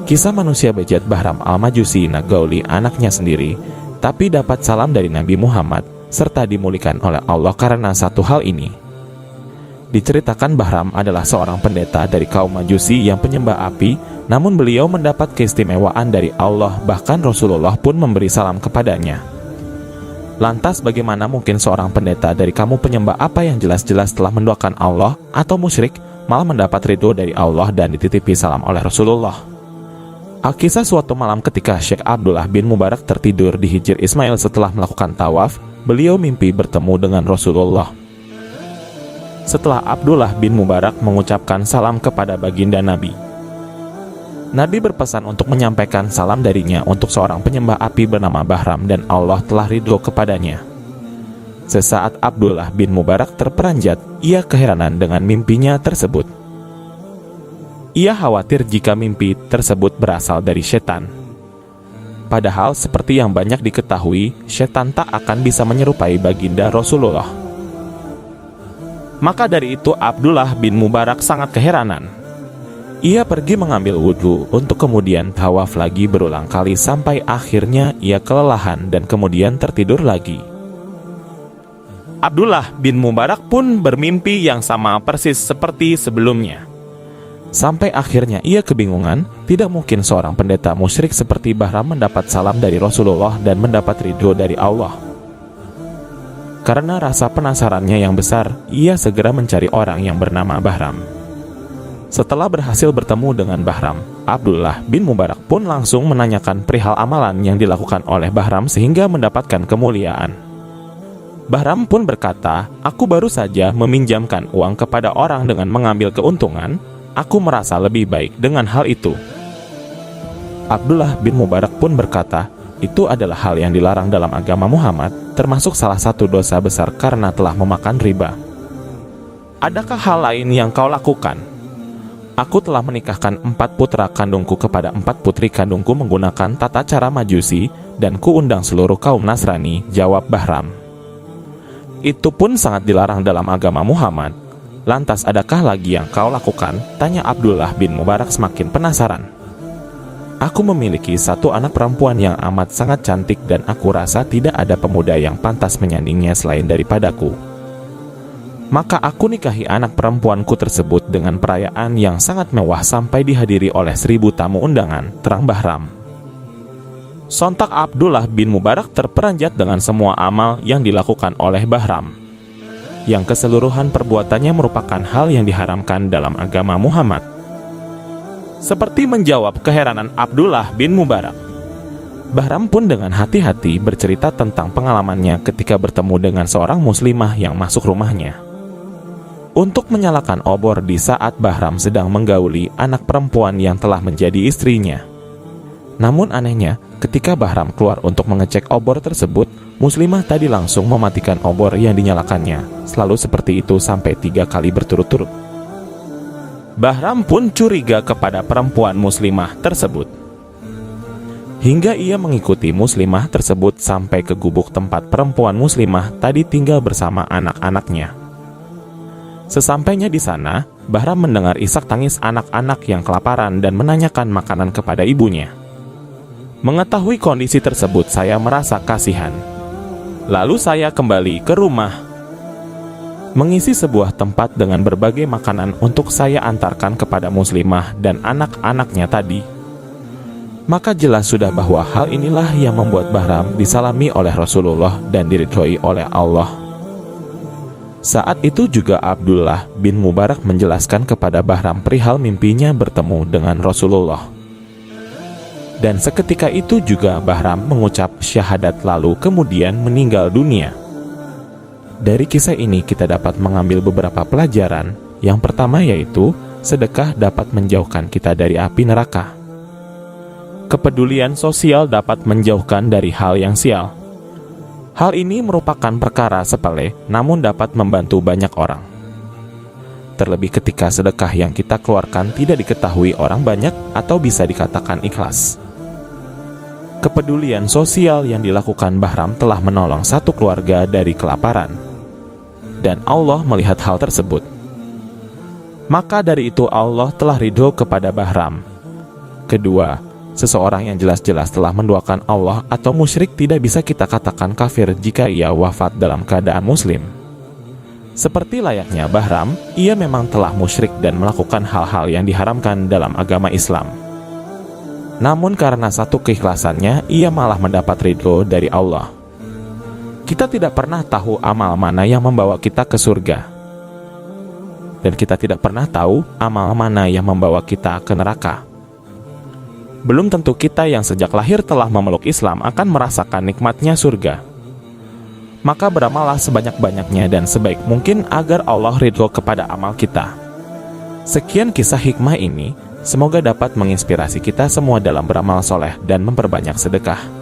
Kisah manusia bejat Bahram al-Majusi Nagauli anaknya sendiri, tapi dapat salam dari Nabi Muhammad, serta dimuliakan oleh Allah karena satu hal ini. Diceritakan Bahram adalah seorang pendeta dari kaum Majusi yang penyembah api, namun beliau mendapat keistimewaan dari Allah, bahkan Rasulullah pun memberi salam kepadanya. Lantas bagaimana mungkin seorang pendeta dari kamu penyembah apa yang jelas-jelas telah mendoakan Allah atau musyrik, malah mendapat ridho dari Allah dan dititipi salam oleh Rasulullah? Alkisah suatu malam ketika Syekh Abdullah bin Mubarak tertidur di Hijr Ismail setelah melakukan tawaf, beliau mimpi bertemu dengan Rasulullah. Setelah Abdullah bin Mubarak mengucapkan salam kepada baginda Nabi, Nabi berpesan untuk menyampaikan salam darinya untuk seorang penyembah api bernama Bahram dan Allah telah ridho kepadanya. Sesaat Abdullah bin Mubarak terperanjat, ia keheranan dengan mimpinya tersebut. Ia khawatir jika mimpi tersebut berasal dari setan. Padahal seperti yang banyak diketahui, setan tak akan bisa menyerupai baginda Rasulullah. Maka dari itu Abdullah bin Mubarak sangat keheranan. Ia pergi mengambil wudhu untuk kemudian tawaf lagi berulang kali sampai akhirnya ia kelelahan dan kemudian tertidur lagi. Abdullah bin Mubarak pun bermimpi yang sama persis seperti sebelumnya. Sampai akhirnya ia kebingungan, tidak mungkin seorang pendeta musyrik seperti Bahram mendapat salam dari Rasulullah dan mendapat ridho dari Allah. Karena rasa penasarannya yang besar, ia segera mencari orang yang bernama Bahram. Setelah berhasil bertemu dengan Bahram, Abdullah bin Mubarak pun langsung menanyakan perihal amalan yang dilakukan oleh Bahram sehingga mendapatkan kemuliaan. Bahram pun berkata, "Aku baru saja meminjamkan uang kepada orang dengan mengambil keuntungan. Aku merasa lebih baik dengan hal itu." Abdullah bin Mubarak pun berkata, "Itu adalah hal yang dilarang dalam agama Muhammad, termasuk salah satu dosa besar karena telah memakan riba. Adakah hal lain yang kau lakukan?" "Aku telah menikahkan 4 putra kandungku kepada 4 putri kandungku menggunakan tata cara Majusi, dan kuundang seluruh kaum Nasrani," jawab Bahram. "Itu pun sangat dilarang dalam agama Muhammad. Lantas adakah lagi yang kau lakukan?" tanya Abdullah bin Mubarak semakin penasaran. "Aku memiliki 1 anak perempuan yang amat sangat cantik dan aku rasa tidak ada pemuda yang pantas menyandingnya selain daripadaku. Maka aku nikahi anak perempuanku tersebut dengan perayaan yang sangat mewah sampai dihadiri oleh 1000 tamu undangan," terang Bahram. Sontak Abdullah bin Mubarak terperanjat dengan semua amal yang dilakukan oleh Bahram, yang keseluruhan perbuatannya merupakan hal yang diharamkan dalam agama Muhammad. Seperti menjawab keheranan Abdullah bin Mubarak, Bahram pun dengan hati-hati bercerita tentang pengalamannya ketika bertemu dengan seorang muslimah yang masuk rumahnya untuk menyalakan obor di saat Bahram sedang menggauli anak perempuan yang telah menjadi istrinya. Namun anehnya, ketika Bahram keluar untuk mengecek obor tersebut, muslimah tadi langsung mematikan obor yang dinyalakannya, selalu seperti itu sampai 3 kali berturut-turut. Bahram pun curiga kepada perempuan muslimah tersebut, hingga ia mengikuti muslimah tersebut sampai ke gubuk tempat perempuan muslimah tadi tinggal bersama anak-anaknya. Sesampainya di sana, Bahram mendengar isak tangis anak-anak yang kelaparan dan menanyakan makanan kepada ibunya. Mengetahui kondisi tersebut, saya merasa kasihan. Lalu saya kembali ke rumah, mengisi sebuah tempat dengan berbagai makanan untuk saya antarkan kepada muslimah dan anak-anaknya tadi. Maka jelas sudah bahwa hal inilah yang membuat Bahram disalami oleh Rasulullah dan diridhoi oleh Allah. Saat itu juga Abdullah bin Mubarak menjelaskan kepada Bahram perihal mimpinya bertemu dengan Rasulullah. Dan seketika itu juga Bahram mengucap syahadat lalu kemudian meninggal dunia. Dari kisah ini kita dapat mengambil beberapa pelajaran. Yang pertama yaitu, sedekah dapat menjauhkan kita dari api neraka. Kepedulian sosial dapat menjauhkan dari hal yang sial. Hal ini merupakan perkara sepele, namun dapat membantu banyak orang. Terlebih ketika sedekah yang kita keluarkan tidak diketahui orang banyak atau bisa dikatakan ikhlas. Kepedulian sosial yang dilakukan Bahram telah menolong 1 keluarga dari kelaparan, dan Allah melihat hal tersebut. Maka dari itu Allah telah ridho kepada Bahram. Kedua, seseorang yang jelas-jelas telah menduakan Allah atau musyrik tidak bisa kita katakan kafir jika ia wafat dalam keadaan muslim. Seperti layaknya Bahram, ia memang telah musyrik dan melakukan hal-hal yang diharamkan dalam agama Islam. Namun karena satu keikhlasannya, ia malah mendapat ridho dari Allah. Kita tidak pernah tahu amal mana yang membawa kita ke surga. Dan kita tidak pernah tahu amal mana yang membawa kita ke neraka. Belum tentu kita yang sejak lahir telah memeluk Islam akan merasakan nikmatnya surga. Maka beramallah sebanyak-banyaknya dan sebaik mungkin agar Allah ridho kepada amal kita. Sekian kisah hikmah ini, semoga dapat menginspirasi kita semua dalam beramal soleh dan memperbanyak sedekah.